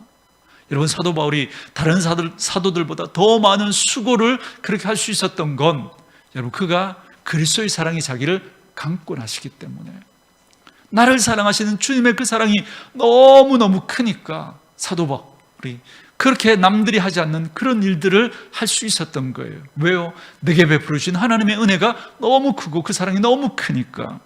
여러분, 사도 바울이 다른 사도들보다 더 많은 수고를 그렇게 할 수 있었던 건 여러분 그가 그리스도의 사랑이 자기를 강권하시기 때문에, 나를 사랑하시는 주님의 그 사랑이 너무너무 크니까 사도 바울이 그렇게 남들이 하지 않는 그런 일들을 할 수 있었던 거예요. 왜요? 내게 베풀으신 하나님의 은혜가 너무 크고 그 사랑이 너무 크니까,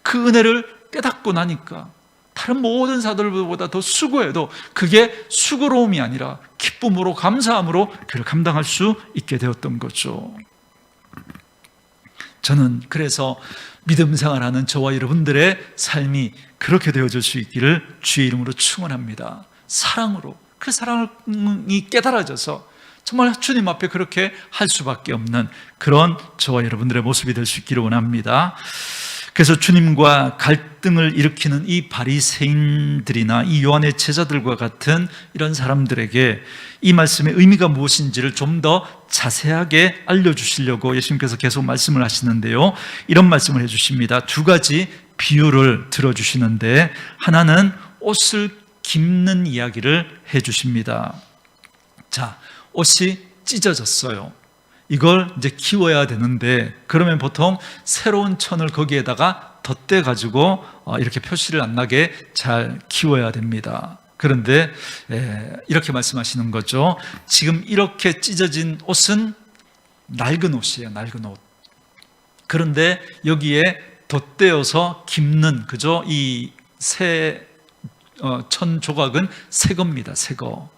그 은혜를 깨닫고 나니까 다른 모든 사도들보다 더 수고해도 그게 수고로움이 아니라 기쁨으로, 감사함으로 그를 감당할 수 있게 되었던 거죠. 저는 그래서 믿음 생활하는 저와 여러분들의 삶이 그렇게 되어질 수 있기를 주의 이름으로 축원합니다. 사랑으로, 그 사랑이 깨달아져서 정말 주님 앞에 그렇게 할 수밖에 없는 그런 저와 여러분들의 모습이 될 수 있기를 원합니다. 그래서 주님과 갈등을 일으키는 이 바리새인들이나 이 요한의 제자들과 같은 이런 사람들에게 이 말씀의 의미가 무엇인지를 좀 더 자세하게 알려주시려고 예수님께서 계속 말씀을 하시는데요, 이런 말씀을 해주십니다. 두 가지 비유를 들어주시는데, 하나는 옷을 깁는 이야기를 해주십니다. 자, 옷이 찢어졌어요. 이걸 이제 키워야 되는데, 그러면 보통 새로운 천을 거기에다가 덧대 가지고 이렇게 표시를 안 나게 잘 키워야 됩니다. 그런데 이렇게 말씀하시는 거죠. 지금 이렇게 찢어진 옷은 낡은 옷이에요. 낡은 옷. 그런데 여기에 덧대어서 깁는, 그죠? 이 새 천 조각은 새 겁니다. 새 거.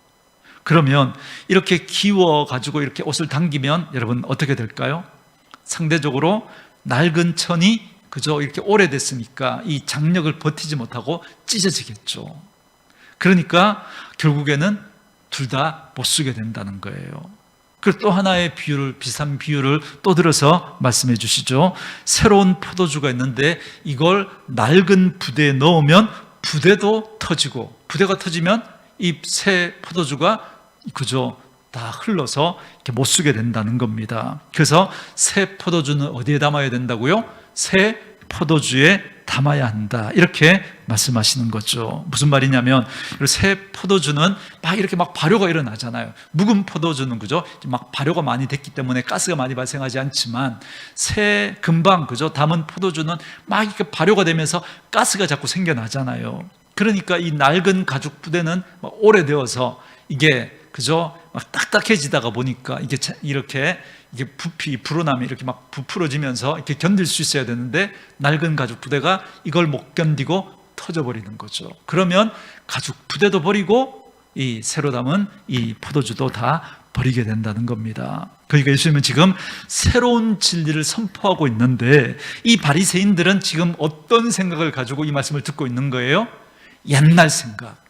그러면 이렇게 기워가지고 이렇게 옷을 당기면 여러분 어떻게 될까요? 상대적으로 낡은 천이, 그죠? 이렇게 오래됐으니까 이 장력을 버티지 못하고 찢어지겠죠. 그러니까 결국에는 둘 다 못 쓰게 된다는 거예요. 그리고 또 하나의 비유를, 비슷한 비유를 또 들어서 말씀해 주시죠. 새로운 포도주가 있는데 이걸 낡은 부대에 넣으면 부대도 터지고, 부대가 터지면 이 새 포도주가, 그죠, 다 흘러서 이렇게 못 쓰게 된다는 겁니다. 그래서 새 포도주는 어디에 담아야 된다고요? 새 포도주에 담아야 한다, 이렇게 말씀하시는 거죠. 무슨 말이냐면, 새 포도주는 막 이렇게 막 발효가 일어나잖아요. 묵은 포도주는, 그죠, 막 발효가 많이 됐기 때문에 가스가 많이 발생하지 않지만, 새 금방, 그죠, 담은 포도주는 막 이렇게 발효가 되면서 가스가 자꾸 생겨나잖아요. 그러니까 이 낡은 가죽 부대는 오래되어서 이게, 그죠, 막 딱딱해지다가 보니까 이게 이렇게 부피, 불어남이 이렇게 막 부풀어지면서 이렇게 견딜 수 있어야 되는데, 낡은 가죽 부대가 이걸 못 견디고 터져버리는 거죠. 그러면 가죽 부대도 버리고 이 새로 담은 이 포도주도 다 버리게 된다는 겁니다. 그러니까 예수님은 지금 새로운 진리를 선포하고 있는데, 이 바리새인들은 지금 어떤 생각을 가지고 이 말씀을 듣고 있는 거예요? 옛날 생각.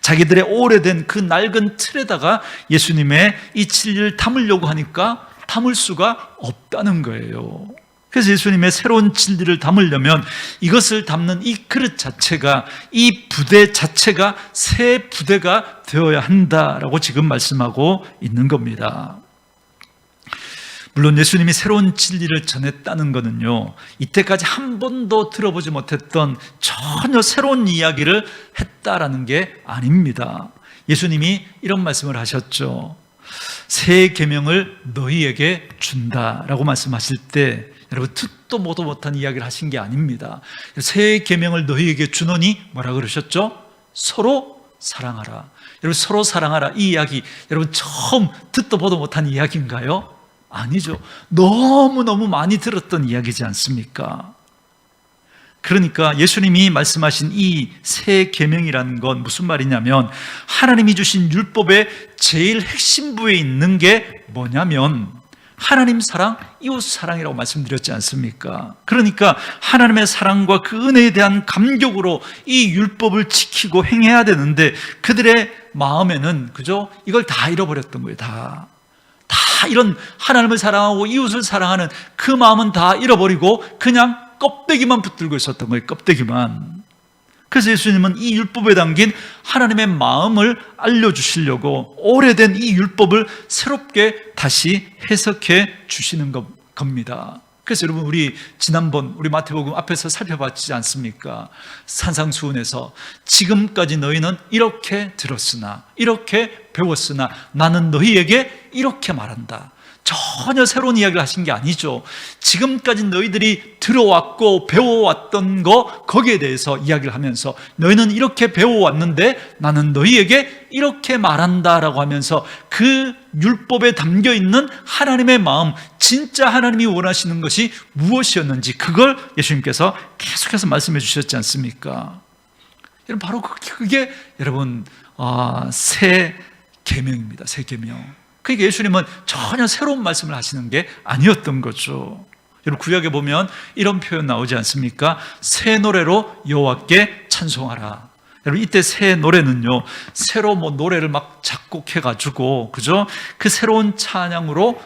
자기들의 오래된 그 낡은 틀에다가 예수님의 이 진리를 담으려고 하니까 담을 수가 없다는 거예요. 그래서 예수님의 새로운 진리를 담으려면 이것을 담는 이 그릇 자체가, 이 부대 자체가 새 부대가 되어야 한다라고 지금 말씀하고 있는 겁니다. 물론 예수님이 새로운 진리를 전했다는 것은요, 이때까지 한 번도 들어보지 못했던 전혀 새로운 이야기를 했다라는 게 아닙니다. 예수님이 이런 말씀을 하셨죠. 새 계명을 너희에게 준다라고 말씀하실 때, 여러분 듣도 보도 못한 이야기를 하신 게 아닙니다. 새 계명을 너희에게 주노니 뭐라 그러셨죠? 서로 사랑하라. 여러분, 서로 사랑하라, 이 이야기 여러분 처음 듣도 보도 못한 이야기인가요? 아니죠. 너무너무 많이 들었던 이야기지 않습니까? 그러니까 예수님이 말씀하신 이 새 계명이라는 건 무슨 말이냐면, 하나님이 주신 율법의 제일 핵심부에 있는 게 뭐냐면 하나님 사랑, 이웃 사랑이라고 말씀드렸지 않습니까? 그러니까 하나님의 사랑과 그 은혜에 대한 감격으로 이 율법을 지키고 행해야 되는데, 그들의 마음에는, 그죠, 이걸 다 잃어버렸던 거예요. 다 이런 하나님을 사랑하고 이웃을 사랑하는 그 마음은 다 잃어버리고 그냥 껍데기만 붙들고 있었던 거예요. 껍데기만. 그래서 예수님은 이 율법에 담긴 하나님의 마음을 알려주시려고 오래된 이 율법을 새롭게 다시 해석해 주시는 겁니다. 그래서 여러분, 우리 지난번 우리 마태복음 앞에서 살펴봤지 않습니까? 산상수훈에서 지금까지 너희는 이렇게 들었으나, 이렇게 배웠으나 나는 너희에게 이렇게 말한다. 전혀 새로운 이야기를 하신 게 아니죠. 지금까지 너희들이 들어왔고 배워왔던 거, 거기에 대해서 이야기를 하면서 너희는 이렇게 배워왔는데 나는 너희에게 이렇게 말한다라고 하면서 그 율법에 담겨있는 하나님의 마음, 진짜 하나님이 원하시는 것이 무엇이었는지 그걸 예수님께서 계속해서 말씀해 주셨지 않습니까? 여러분, 바로 그게 여러분 새 계명입니다. 새 계명. 그러니까 예수님은 전혀 새로운 말씀을 하시는 게 아니었던 거죠. 여러분, 구약에 보면 이런 표현 나오지 않습니까? 새 노래로 여호와께 찬송하라. 여러분, 이때 새 노래는요, 새로 노래를 막 작곡해가지고, 그죠? 그 새로운 찬양으로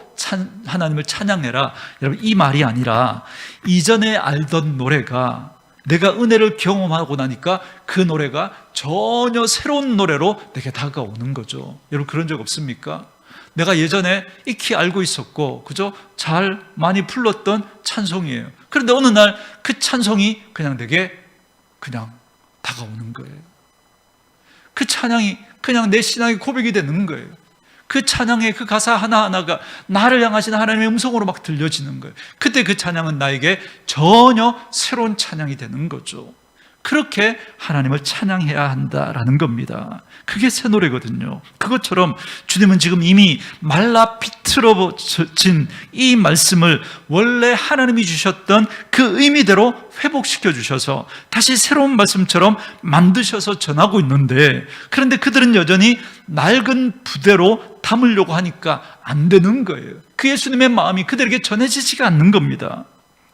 하나님을 찬양해라. 여러분, 이 말이 아니라 이전에 알던 노래가 내가 은혜를 경험하고 나니까 그 노래가 전혀 새로운 노래로 내게 다가오는 거죠. 여러분, 그런 적 없습니까? 내가 예전에 익히 알고 있었고, 그죠? 잘 많이 불렀던 찬송이에요. 그런데 어느 날 그 찬송이 그냥 내게 그냥 다가오는 거예요. 그 찬양이 그냥 내 신앙의 고백이 되는 거예요. 그 찬양의 그 가사 하나하나가 나를 향하신 하나님의 음성으로 막 들려지는 거예요. 그때 그 찬양은 나에게 전혀 새로운 찬양이 되는 거죠. 그렇게 하나님을 찬양해야 한다라는 겁니다. 그게 새 노래거든요. 그것처럼 주님은 지금 이미 말라 비틀어진 이 말씀을 원래 하나님이 주셨던 그 의미대로 회복시켜 주셔서 다시 새로운 말씀처럼 만드셔서 전하고 있는데, 그런데 그들은 여전히 낡은 부대로 담으려고 하니까 안 되는 거예요. 그 예수님의 마음이 그들에게 전해지지가 않는 겁니다.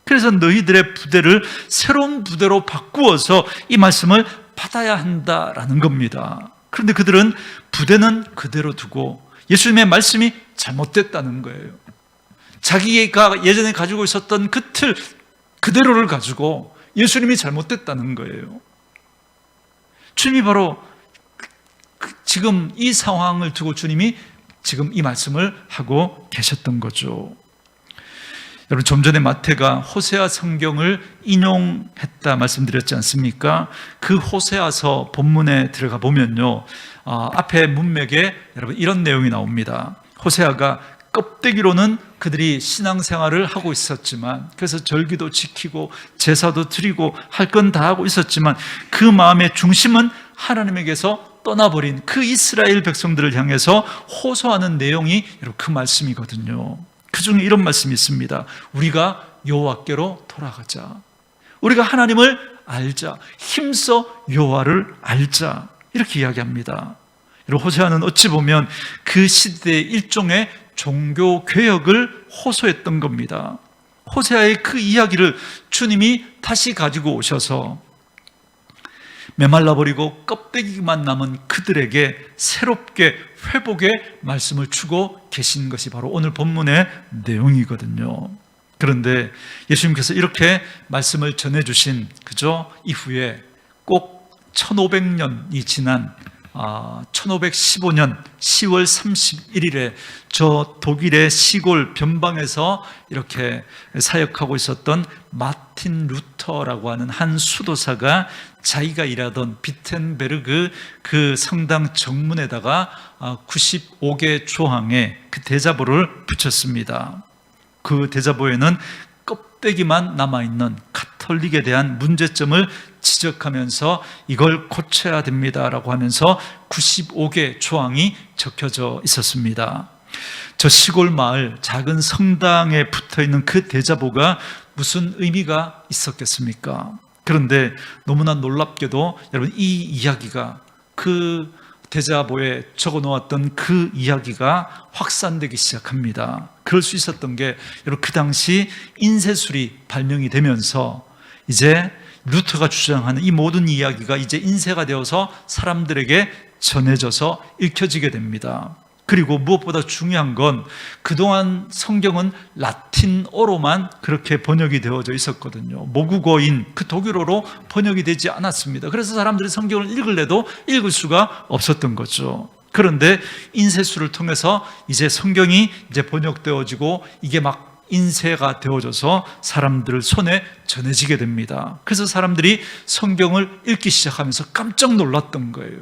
그래서 너희들의 부대를 새로운 부대로 바꾸어서 이 말씀을 받아야 한다라는 겁니다. 그런데 그들은 부대는 그대로 두고 예수님의 말씀이 잘못됐다는 거예요. 자기가 예전에 가지고 있었던 그 틀 그대로를 가지고 예수님이 잘못됐다는 거예요. 주님이 바로 지금 이 상황을 두고 주님이 지금 이 말씀을 하고 계셨던 거죠. 여러분, 좀 전에 마태가 호세아 성경을 인용했다 말씀드렸지 않습니까? 그 호세아서 본문에 들어가 보면요, 앞에 문맥에 여러분 이런 내용이 나옵니다. 호세아가 껍데기로는 그들이 신앙생활을 하고 있었지만, 그래서 절기도 지키고 제사도 드리고 할 건 다 하고 있었지만 그 마음의 중심은 하나님에게서 떠나버린 그 이스라엘 백성들을 향해서 호소하는 내용이 여러분 그 말씀이거든요. 그 중에 이런 말씀이 있습니다. 우리가 여호와께로 돌아가자. 우리가 하나님을 알자. 힘써 여호와를 알자. 이렇게 이야기합니다. 여러분, 호세아는 어찌 보면 그 시대의 일종의 종교 개혁을 호소했던 겁니다. 호세아의 그 이야기를 주님이 다시 가지고 오셔서 메말라버리고 껍데기만 남은 그들에게 새롭게 회복의 말씀을 주고 계신 것이 바로 오늘 본문의 내용이거든요. 그런데 예수님께서 이렇게 말씀을 전해주신 그저 이후에 꼭 1500년이 지난 1515년 10월 31일에 저 독일의 시골 변방에서 이렇게 사역하고 있었던 마틴 루터라고 하는 한 수도사가 자기가 일하던 비텐베르그 그 성당 정문에다가 95개 조항의 그 대자보를 붙였습니다. 그 대자보에는 껍데기만 남아있는 가톨릭에 대한 문제점을 지적하면서 이걸 고쳐야 됩니다라고 하면서 95개 조항이 적혀져 있었습니다. 저 시골 마을 작은 성당에 붙어있는 그 대자보가 무슨 의미가 있었겠습니까? 그런데 너무나 놀랍게도 여러분 이 이야기가 그 대자보에 적어 놓았던 그 이야기가 확산되기 시작합니다. 그럴 수 있었던 게 여러분 그 당시 인쇄술이 발명이 되면서 이제 루터가 주장하는 이 모든 이야기가 이제 인쇄가 되어서 사람들에게 전해져서 읽혀지게 됩니다. 그리고 무엇보다 중요한 건 그동안 성경은 라틴어로만 그렇게 번역이 되어져 있었거든요. 모국어인 그 독일어로 번역이 되지 않았습니다. 그래서 사람들이 성경을 읽을래도 읽을 수가 없었던 거죠. 그런데 인쇄술을 통해서 이제 성경이 이제 번역되어지고 이게 막 인쇄가 되어져서 사람들 손에 전해지게 됩니다. 그래서 사람들이 성경을 읽기 시작하면서 깜짝 놀랐던 거예요.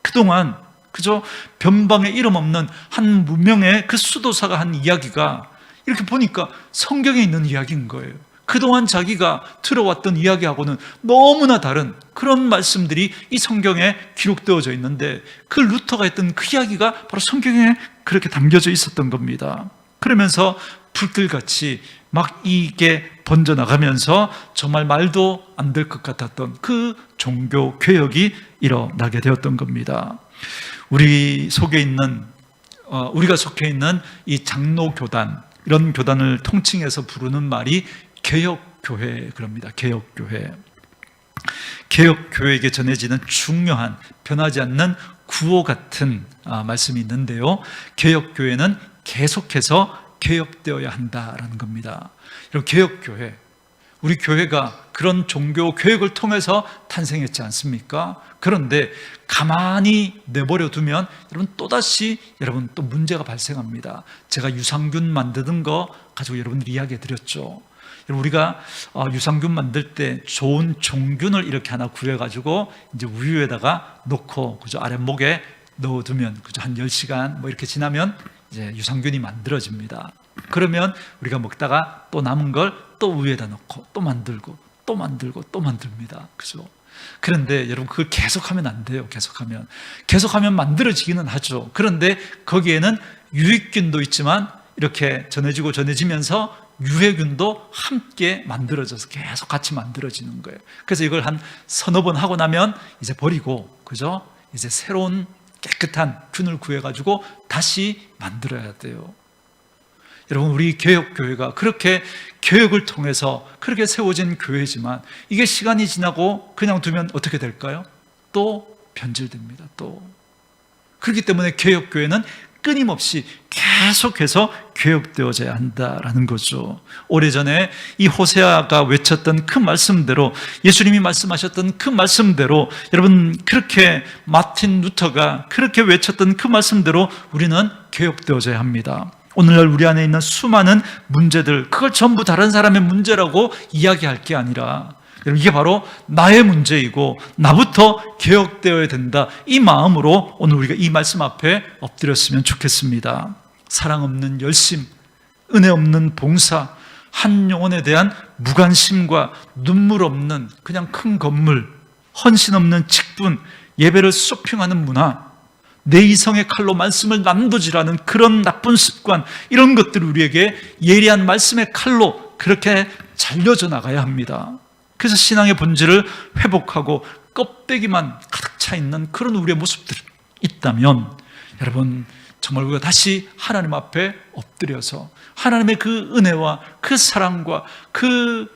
그동안 그저 변방에 이름 없는 한 무명의 그 수도사가 한 이야기가 이렇게 보니까 성경에 있는 이야기인 거예요. 그동안 자기가 들어왔던 이야기하고는 너무나 다른 그런 말씀들이 이 성경에 기록되어져 있는데, 그 루터가 했던 그 이야기가 바로 성경에 그렇게 담겨져 있었던 겁니다. 그러면서 불길같이 막 이게 번져나가면서 정말 말도 안 될 것 같았던 그 종교 개혁이 일어나게 되었던 겁니다. 우리가 속해 있는 이 장로교단, 이런 교단을 통칭해서 부르는 말이 개혁교회, 그럽니다. 개혁교회. 개혁교회에게 전해지는 중요한, 변하지 않는 구호 같은 말씀이 있는데요, 개혁교회는 계속해서 개혁되어야 한다라는 겁니다. 여러분, 개혁교회, 우리 교회가 그런 종교 개혁을 통해서 탄생했지 않습니까? 그런데 가만히 내버려 두면 여러분 또다시 또 문제가 발생합니다. 제가 유산균 만드는 거 가지고 여러분들 이야기해 드렸죠. 우리가 유산균 만들 때 좋은 종균을 이렇게 하나 구해가지고 이제 우유에다가 넣고 그저 아랫목에 넣어두면 그저 한 10시간 뭐 이렇게 지나면 이제 유산균이 만들어집니다. 그러면 우리가 먹다가 또 남은 걸 또 우유에다 넣고 또 만들고 또 만들고 또 만듭니다. 그죠? 그런데 여러분, 그걸 계속하면 안 돼요. 계속하면 만들어지기는 하죠. 그런데 거기에는 유익균도 있지만 이렇게 전해지면서 유해균도 함께 만들어져서 계속 같이 만들어지는 거예요. 그래서 이걸 한 서너 번 하고 나면 이제 버리고, 그죠? 이제 새로운 깨끗한 균을 구해가지고 다시 만들어야 돼요. 여러분, 우리 개혁교회가 그렇게 개혁을 통해서 그렇게 세워진 교회지만 이게 시간이 지나고 그냥 두면 어떻게 될까요? 또 변질됩니다. 또. 그렇기 때문에 개혁교회는 끊임없이 계속해서 개혁되어져야 한다라는 거죠. 오래전에 이 호세아가 외쳤던 그 말씀대로, 예수님이 말씀하셨던 그 말씀대로, 여러분, 그렇게 마틴 루터가 그렇게 외쳤던 그 말씀대로 우리는 개혁되어져야 합니다. 오늘날 우리 안에 있는 수많은 문제들, 그걸 전부 다른 사람의 문제라고 이야기할 게 아니라, 이게 바로 나의 문제이고 나부터 개혁되어야 된다, 이 마음으로 오늘 우리가 이 말씀 앞에 엎드렸으면 좋겠습니다. 사랑 없는 열심, 은혜 없는 봉사, 한 영혼에 대한 무관심과 눈물 없는 그냥 큰 건물, 헌신 없는 직분, 예배를 쇼핑하는 문화, 내 이성의 칼로 말씀을 난도질하는 그런 나쁜 습관, 이런 것들을 우리에게 예리한 말씀의 칼로 그렇게 잘려져 나가야 합니다. 그래서 신앙의 본질을 회복하고 껍데기만 가득 차 있는 그런 우리의 모습들이 있다면, 여러분, 정말 우리가 다시 하나님 앞에 엎드려서 하나님의 그 은혜와 그 사랑과 그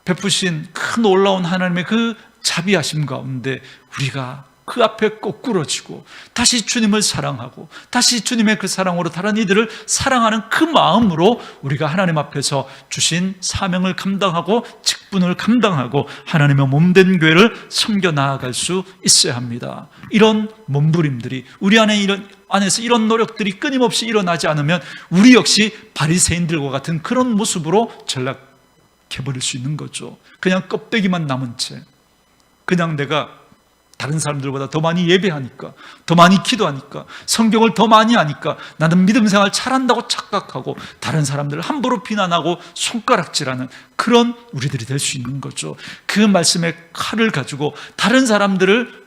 베푸신 그 놀라운 하나님의 그 자비하심 가운데 우리가 그 앞에 거꾸러지고 다시 주님을 사랑하고 다시 주님의 그 사랑으로 다른 이들을 사랑하는 그 마음으로 우리가 하나님 앞에서 주신 사명을 감당하고 직분을 감당하고 하나님의 몸된 교회를 섬겨 나아갈 수 있어야 합니다. 이런 몸부림들이 우리 안에서 이런 노력들이 끊임없이 일어나지 않으면 우리 역시 바리새인들과 같은 그런 모습으로 전락해버릴 수 있는 거죠. 그냥 껍데기만 남은 채, 그냥 내가 다른 사람들보다 더 많이 예배하니까, 더 많이 기도하니까, 성경을 더 많이 하니까 나는 믿음 생활 잘한다고 착각하고 다른 사람들을 함부로 비난하고 손가락질하는 그런 우리들이 될 수 있는 거죠. 그 말씀의 칼을 가지고 다른 사람들을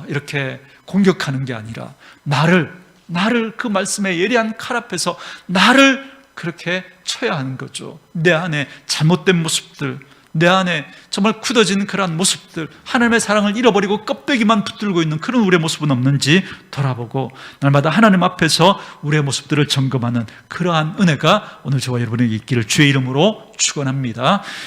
이렇게 공격하는 게 아니라 나를 그 말씀의 예리한 칼 앞에서 나를 그렇게 쳐야 하는 거죠. 내 안에 잘못된 모습들, 내 안에 정말 굳어진 그러한 모습들, 하나님의 사랑을 잃어버리고 껍데기만 붙들고 있는 그런 우리의 모습은 없는지 돌아보고 날마다 하나님 앞에서 우리의 모습들을 점검하는 그러한 은혜가 오늘 저와 여러분에게 있기를 주의 이름으로 축원합니다.